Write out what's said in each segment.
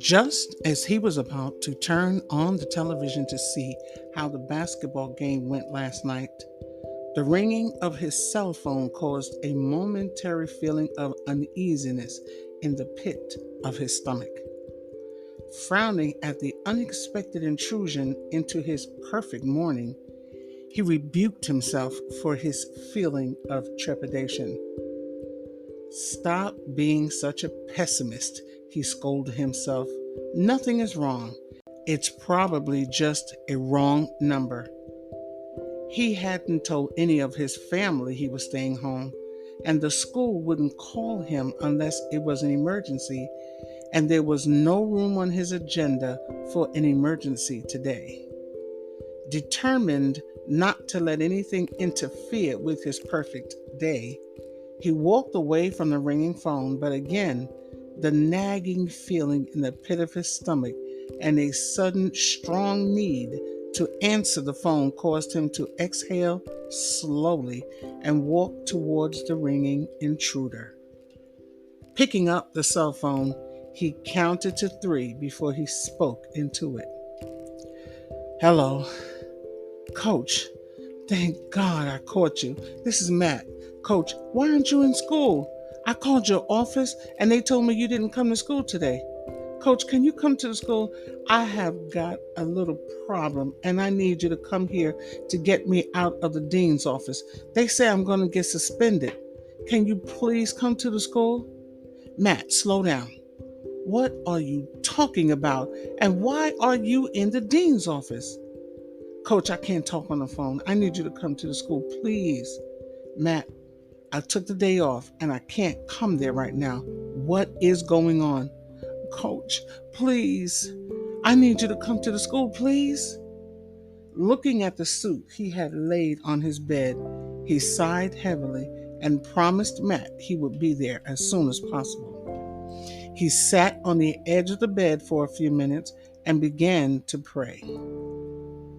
Just as he was about to turn on the television to see how the basketball game went last night, the ringing of his cell phone caused a momentary feeling of uneasiness in the pit of his stomach. Frowning at the unexpected intrusion into his perfect morning, he rebuked himself for his feeling of trepidation. "Stop being such a pessimist," he scolded himself. "Nothing is wrong. It's probably just a wrong number." He hadn't told any of his family he was staying home, and the school wouldn't call him unless it was an emergency, and there was no room on his agenda for an emergency today. Determined not to let anything interfere with his perfect day, he walked away from the ringing phone, but again, the nagging feeling in the pit of his stomach and a sudden strong need to answer the phone caused him to exhale slowly and walk towards the ringing intruder. Picking up the cell phone, he counted to 3 before he spoke into it. "Hello, Coach. Thank God I caught you. This is Matt. Coach, why aren't you in school? I called your office and they told me you didn't come to school today. Coach, can you come to the school? I have got a little problem and I need you to come here to get me out of the dean's office. They say I'm going to get suspended. Can you please come to the school?" "Matt, slow down. What are you talking about? And why are you in the dean's office?" "Coach, I can't talk on the phone. I need you to come to the school, please." "Matt, I took the day off and I can't come there right now. What is going on?" "Coach, please. I need you to come to the school, please." Looking at the suit he had laid on his bed, he sighed heavily and promised Matt he would be there as soon as possible. He sat on the edge of the bed for a few minutes and began to pray.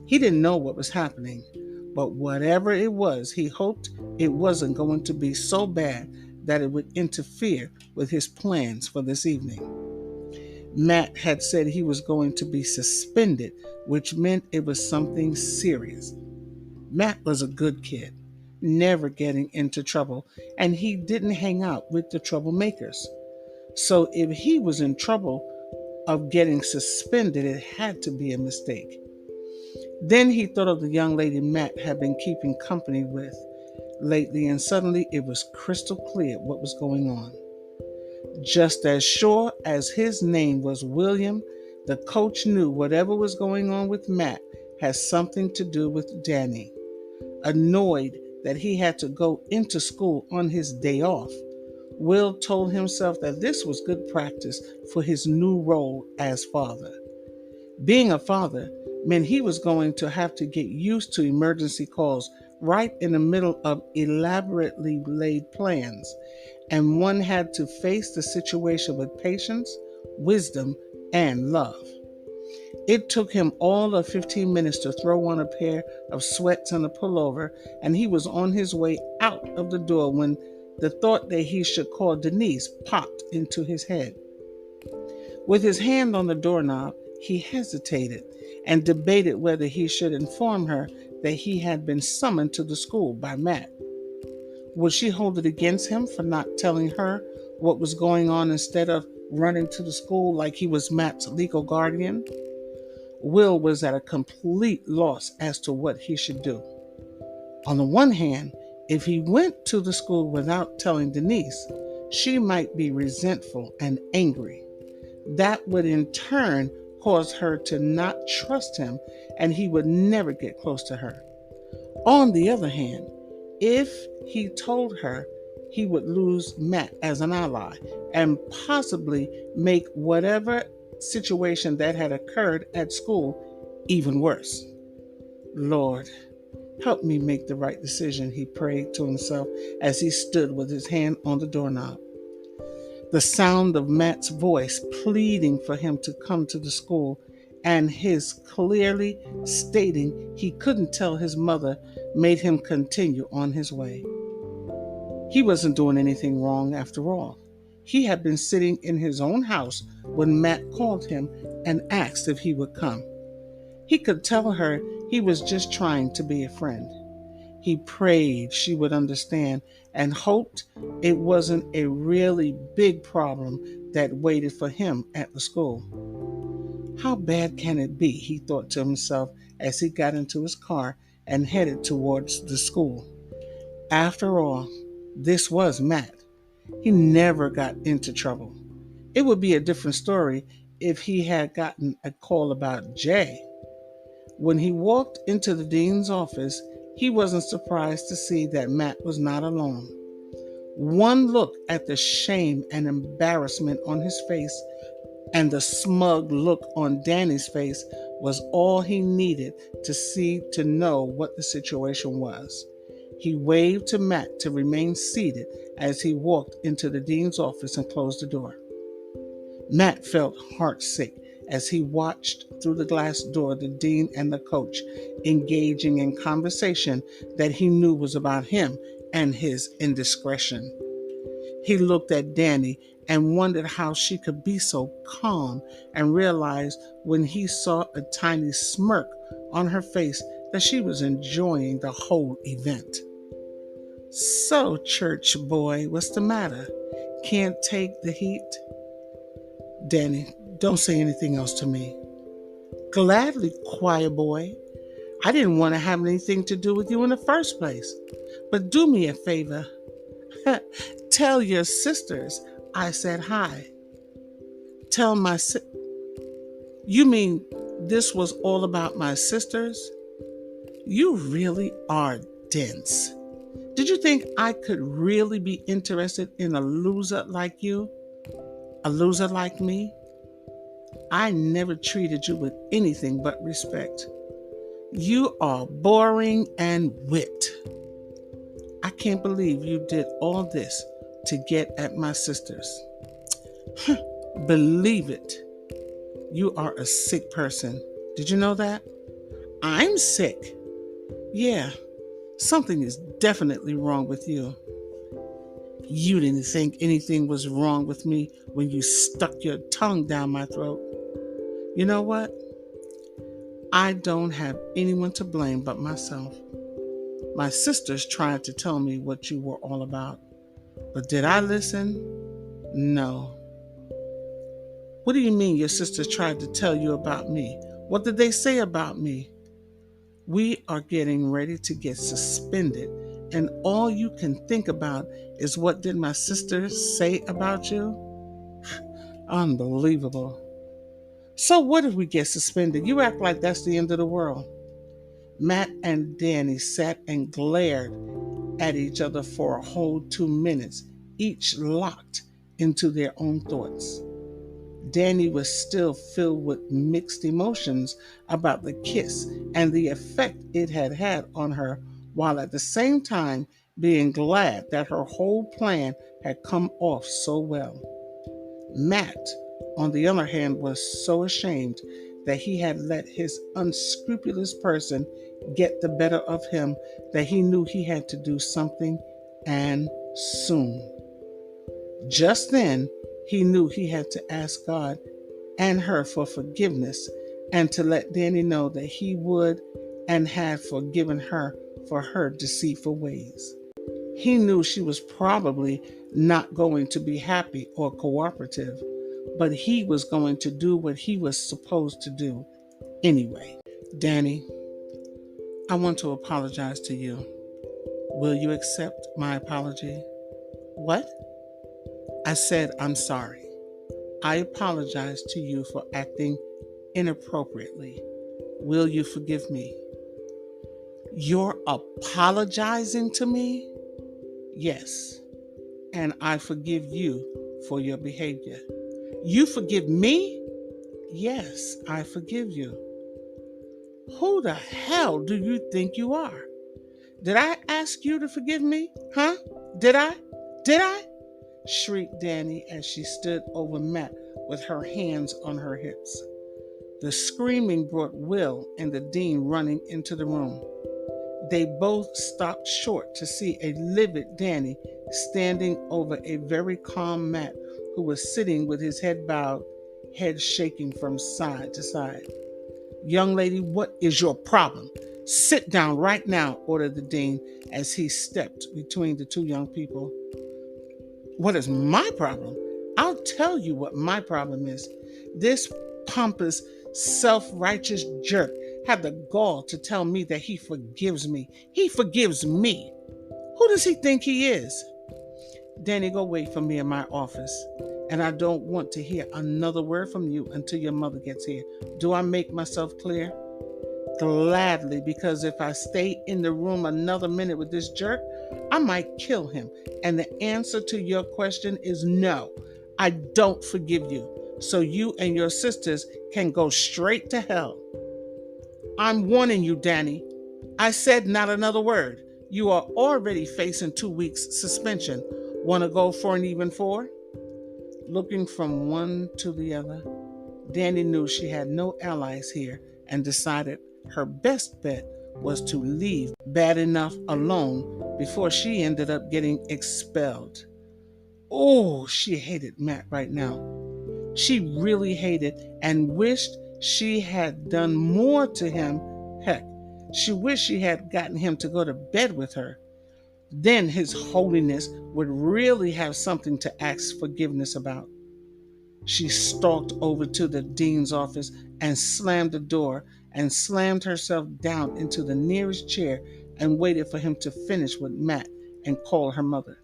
He didn't know what was happening, but whatever it was, he hoped it wasn't going to be so bad that it would interfere with his plans for this evening. Matt had said he was going to be suspended, which meant it was something serious. Matt was a good kid, never getting into trouble, and he didn't hang out with the troublemakers. So if he was in trouble of getting suspended, it had to be a mistake. Then he thought of the young lady Matt had been keeping company with lately, and suddenly it was crystal clear what was going on. Just as sure as his name was William, the coach knew whatever was going on with Matt had something to do with Danny. Annoyed that he had to go into school on his day off, Will told himself that this was good practice for his new role as father. Being a father meant he was going to have to get used to emergency calls right in the middle of elaborately laid plans, and one had to face the situation with patience, wisdom, and love. It took him all of 15 minutes to throw on a pair of sweats and a pullover, and he was on his way out of the door when the thought that he should call Denise popped into his head. With his hand on the doorknob, he hesitated and debated whether he should inform her that he had been summoned to the school by Matt. Would she hold it against him for not telling her what was going on instead of running to the school like he was Matt's legal guardian? Will was at a complete loss as to what he should do. On the one hand, if he went to the school without telling Denise, she might be resentful and angry. That would in turn cause her to not trust him, and he would never get close to her. On the other hand, if he told her, he would lose Matt as an ally and possibly make whatever situation that had occurred at school even worse. "Lord, help me make the right decision," he prayed to himself as he stood with his hand on the doorknob. The sound of Matt's voice pleading for him to come to the school and his clearly stating he couldn't tell his mother made him continue on his way. He wasn't doing anything wrong after all. He had been sitting in his own house when Matt called him and asked if he would come. He could tell her he was just trying to be a friend. He prayed she would understand and hoped it wasn't a really big problem that waited for him at the school. How bad can it be, he thought to himself as he got into his car and headed towards the school. After all, this was Matt. He never got into trouble. It would be a different story if he had gotten a call about Jay. When he walked into the dean's office, he wasn't surprised to see that Matt was not alone. One look at the shame and embarrassment on his face and the smug look on Danny's face was all he needed to see to know what the situation was. He waved to Matt to remain seated as he walked into the dean's office and closed the door. Matt felt heartsick as he watched through the glass door the dean and the coach engaging in conversation that he knew was about him and his indiscretion. He looked at Danny and wondered how she could be so calm, and realized when he saw a tiny smirk on her face that she was enjoying the whole event. "So, church boy, what's the matter? Can't take the heat?" "Danny, don't say anything else to me." "Gladly, choir boy. I didn't want to have anything to do with you in the first place. But do me a favor. Tell your sisters I said hi. Tell my You mean this was all about my sisters? You really are dense. Did you think I could really be interested in a loser like you? A loser like me? I never treated you with anything but respect. You are boring and wit. I can't believe you did all this to get at my sisters. Believe it. You are a sick person. Did you know that? I'm sick. Yeah, something is definitely wrong with you. You didn't think anything was wrong with me when you stuck your tongue down my throat. You know what? I don't have anyone to blame but myself. My sisters tried to tell me what you were all about. But did I listen? No. What do you mean your sisters tried to tell you about me? What did they say about me? We are getting ready to get suspended, and all you can think about is what did my sisters say about you? Unbelievable. So what if we get suspended? You act like that's the end of the world. Matt and Danny sat and glared at each other for a whole 2 minutes, each locked into their own thoughts. Danny was still filled with mixed emotions about the kiss and the effect it had had on her, while at the same time being glad that her whole plan had come off so well. Matt, on the other hand, was so ashamed that he had let his unscrupulous person get the better of him that he knew he had to do something, and soon. Just then, he knew he had to ask God and her for forgiveness and to let Danny know that he would and had forgiven her for her deceitful ways. He knew she was probably not going to be happy or cooperative, but he was going to do what he was supposed to do anyway. "Danny, I want to apologize to you. Will you accept my apology?" "What?" "I said I'm sorry. I apologize to you for acting inappropriately. Will you forgive me?" "You're apologizing to me?" "Yes, and I forgive you for your behavior." "You forgive me?" "Yes, I forgive you." Who the hell do you think you are? Did I ask you to forgive me? Huh? Did I? Did I? Shrieked Danny as she stood over Matt with her hands on her hips. The screaming brought Will and the dean running into the room. They both stopped short to see a livid Danny standing over a very calm Matt who was sitting with his head bowed, head shaking from side to side. Young lady, what is your problem? Sit down right now, ordered the dean as he stepped between the two young people. What is my problem? I'll tell you what my problem is. This pompous, self-righteous jerk had the gall to tell me that he forgives me. He forgives me. Who does he think he is? Danny, go wait for me in my office. And I don't want to hear another word from you until your mother gets here. Do I make myself clear? Gladly, because if I stay in the room another minute with this jerk, I might kill him. And the answer to your question is no. I don't forgive you. So you and your sisters can go straight to hell. I'm warning you, Danny. I said not another word. You are already facing 2 weeks suspension. Want to go for an even 4? Looking from one to the other, Danny knew she had no allies here and decided her best bet was to leave bad enough alone before she ended up getting expelled. Oh, she hated Matt right now. She really hated and wished she had done more to him. Heck, she wished she had gotten him to go to bed with her. Then His Holiness would really have something to ask forgiveness about. She stalked over to the dean's office and slammed the door and slammed herself down into the nearest chair and waited for him to finish with Matt and call her mother.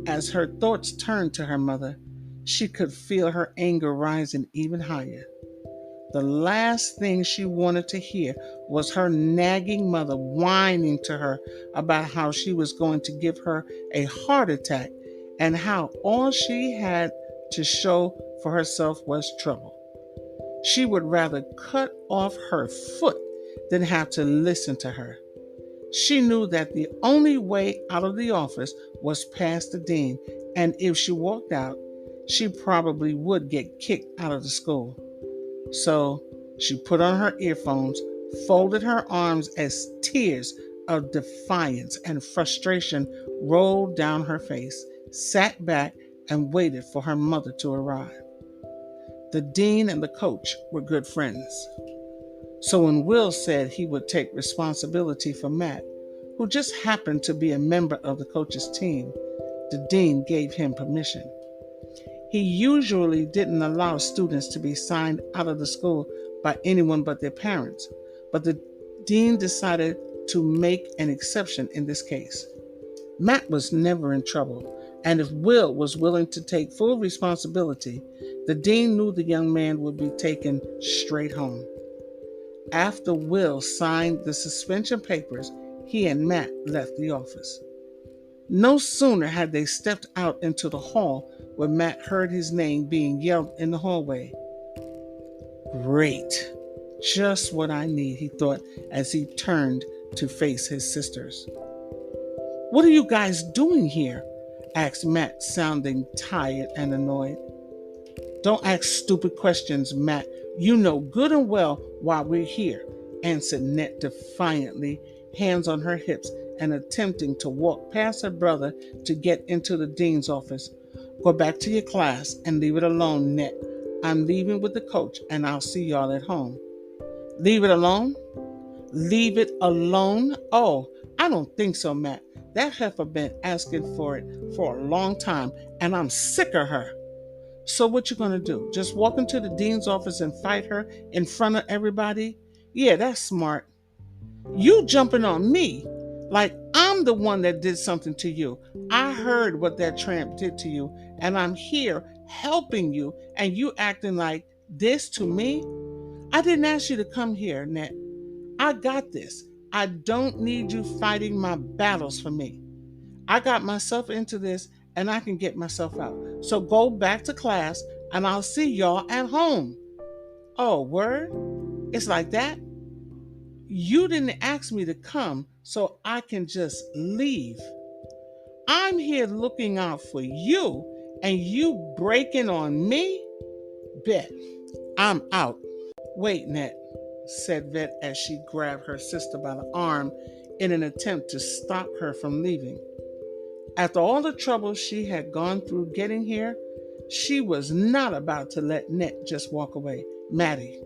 As her thoughts turned to her mother, she could feel her anger rising even higher. The last thing she wanted to hear was her nagging mother whining to her about how she was going to give her a heart attack and how all she had to show for herself was trouble. She would rather cut off her foot than have to listen to her. She knew that the only way out of the office was past the dean, and if she walked out, she probably would get kicked out of the school. So she put on her earphones, folded her arms as tears of defiance and frustration rolled down her face, sat back, and waited for her mother to arrive. The dean and the coach were good friends. So when Will said he would take responsibility for Matt, who just happened to be a member of the coach's team, the dean gave him permission. He usually didn't allow students to be signed out of the school by anyone but their parents, but the dean decided to make an exception in this case. Matt was never in trouble, and if Will was willing to take full responsibility, the dean knew the young man would be taken straight home. After Will signed the suspension papers, he and Matt left the office. No sooner had they stepped out into the hall when Matt heard his name being yelled in the hallway. Great. Just what I need, he thought as he turned to face his sisters. What are you guys doing here? Asked Matt, sounding tired and annoyed. Don't ask stupid questions, Matt. You know good and well why we're here, answered Net defiantly, hands on her hips and attempting to walk past her brother to get into the dean's office. Go back to your class and leave it alone, Net. I'm leaving with the coach and I'll see y'all at home. Leave it alone? Leave it alone? Oh, I don't think so, Matt. That heifer been asking for it for a long time and I'm sick of her. So what you gonna do? Just walk into the dean's office and fight her in front of everybody? Yeah, that's smart. You jumping on me like I'm the one that did something to you. I heard what that tramp did to you, and I'm here helping you, and you acting like this to me? I didn't ask you to come here, Net. I got this. I don't need you fighting my battles for me. I got myself into this, and I can get myself out. So go back to class, and I'll see y'all at home. Oh, word? It's like that? You didn't ask me to come, so I can just leave. I'm here looking out for you, and you breaking on me? Bet. I'm out. Wait, Net, said Vet as she grabbed her sister by the arm in an attempt to stop her from leaving. After all the trouble she had gone through getting here, She was not about to let Net just walk away. Maddie,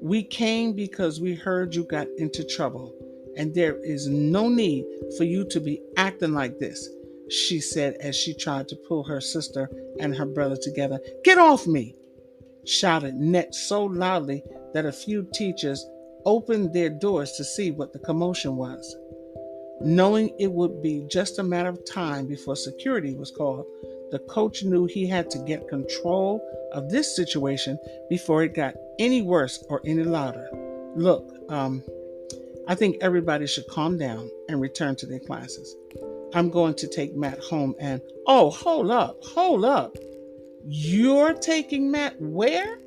we came because we heard you got into trouble, and there is no need for you to be acting like this, she said as she tried to pull her sister and her brother together. Get off me, shouted Net so loudly that a few teachers opened their doors to see what the commotion was. Knowing it would be just a matter of time before security was called, the coach knew he had to get control of this situation before it got any worse or any louder. Look, I think everybody should calm down and return to their classes. I'm going to take Matt home and, oh, hold up. You're taking Matt where?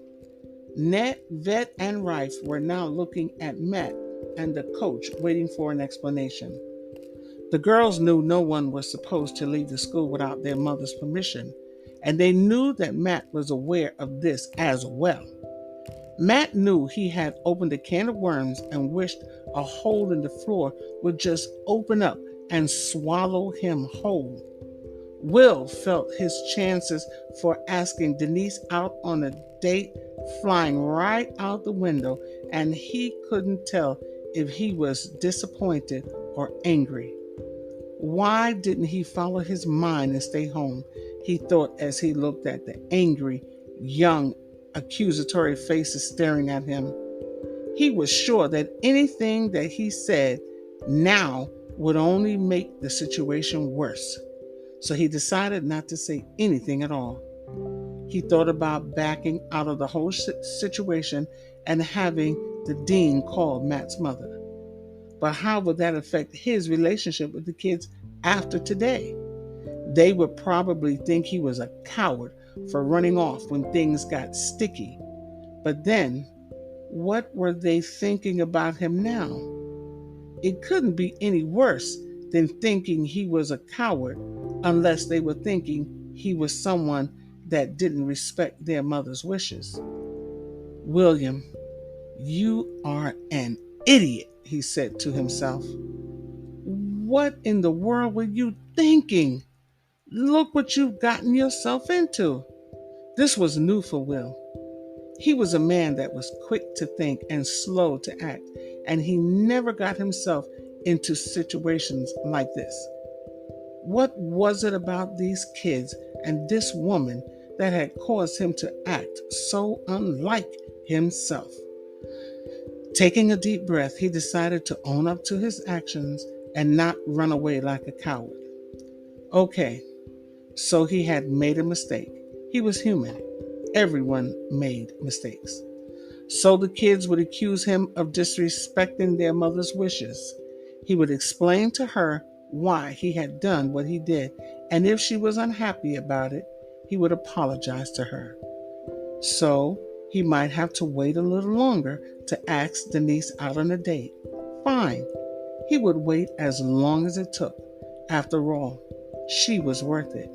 Ned, Vet, and Rife were now looking at Matt and the coach, waiting for an explanation. The girls knew no one was supposed to leave the school without their mother's permission, and they knew that Matt was aware of this as well. Matt knew he had opened a can of worms and wished a hole in the floor would just open up and swallow him whole. Will felt his chances for asking Denise out on a date flying right out the window, and he couldn't tell if he was disappointed or angry. Why didn't he follow his mind and stay home? He thought as he looked at the angry, young, accusatory faces staring at him. He was sure that anything that he said now would only make the situation worse. So he decided not to say anything at all. He thought about backing out of the whole situation and having the dean call Matt's mother. But how would that affect his relationship with the kids after today? They would probably think he was a coward for running off when things got sticky. But then, what were they thinking about him now? It couldn't be any worse than thinking he was a coward unless they were thinking he was someone that didn't respect their mother's wishes. William, you are an idiot, he said to himself. What in the world were you thinking? Look what you've gotten yourself into. This was new for Will. He was a man that was quick to think and slow to act, and he never got himself into situations like this. What was it about these kids and this woman that had caused him to act so unlike himself? Taking a deep breath, he decided to own up to his actions and not run away like a coward. Okay, so he had made a mistake. He was human. Everyone made mistakes. So the kids would accuse him of disrespecting their mother's wishes. He would explain to her why he had done what he did, and if she was unhappy about it, he would apologize to her. So he might have to wait a little longer to ask Denise out on a date. Fine. He would wait as long as it took. After all, she was worth it.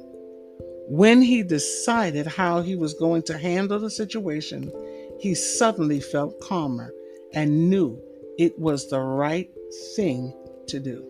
When he decided how he was going to handle the situation, he suddenly felt calmer and knew it was the right thing to do.